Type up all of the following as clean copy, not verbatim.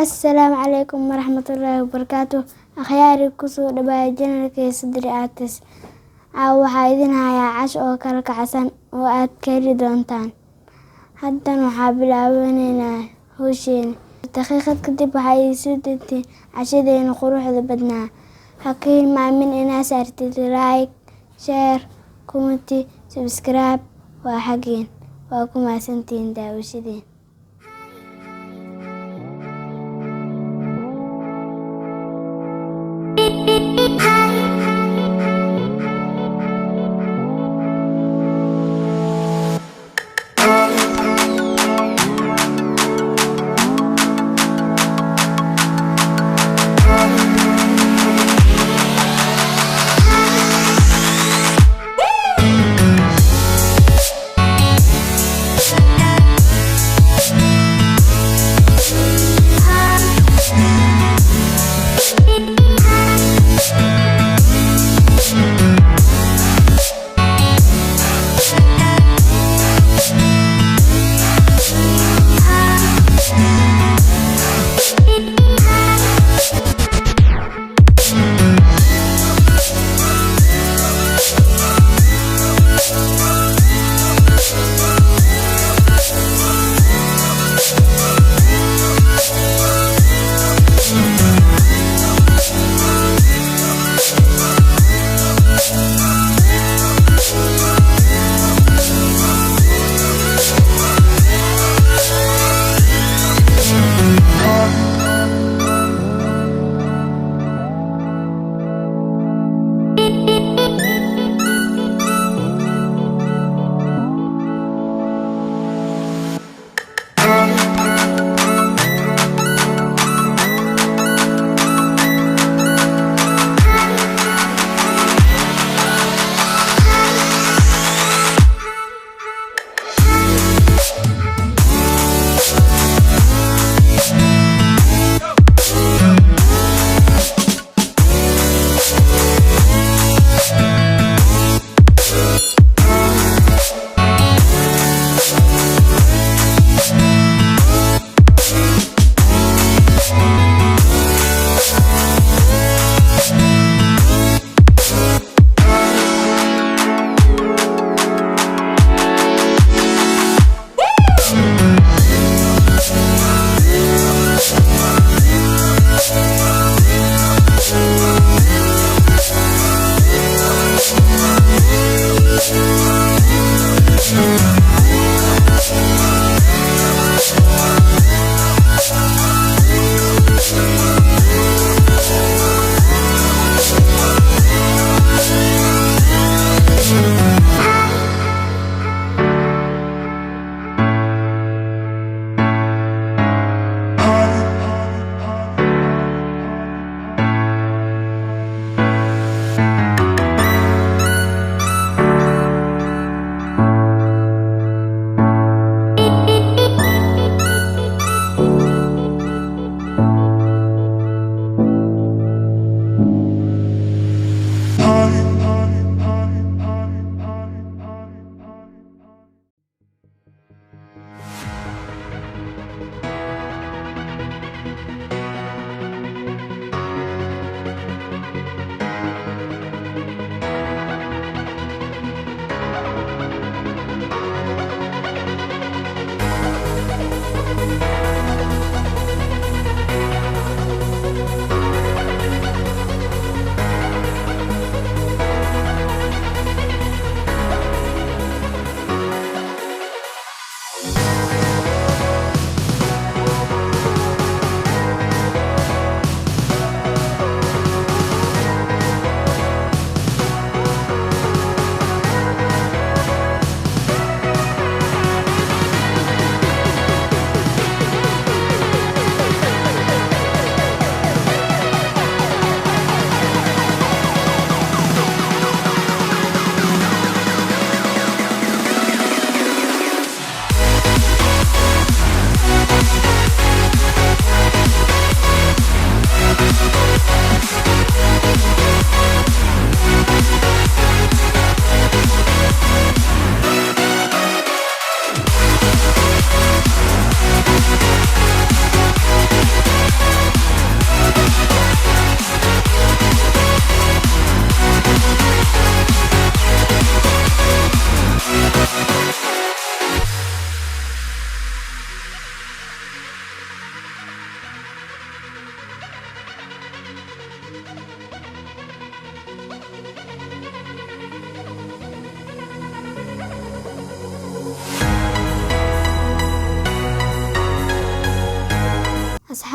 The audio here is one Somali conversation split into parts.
Assalaamu calaykum waraxmatullaahi wabarakaatuh. Akhyaari kusoo dhawaada channelka Sidri Artist. Waxaa idin hayaa casho oo kala kacsan oo aad ka heli doontaan. Haddan waxaa bilaabaneynaa hawsheena. Daqiiqad kadib waxaa ii soo degtay cashadeena quruxda badnaa. Ha ka hilmaamin inaad saartid like, share, comment, subscribe. Waa xageen. Waa ku mahadsantihiin daawashadeen.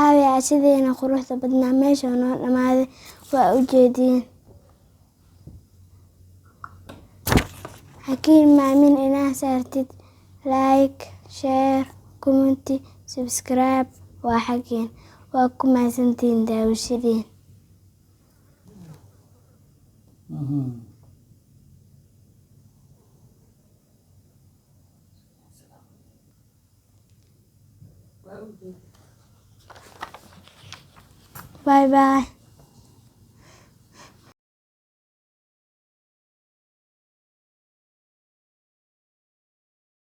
waxaa weeye cashadeena quruxda badnaa meesha noo dhamaaday waa ujeediin. Hakiin maamin inaa saartid like, share, comment, subscribe waa xaggeen. Waa ku mahadsantihiin daawashadiin. Bye bye.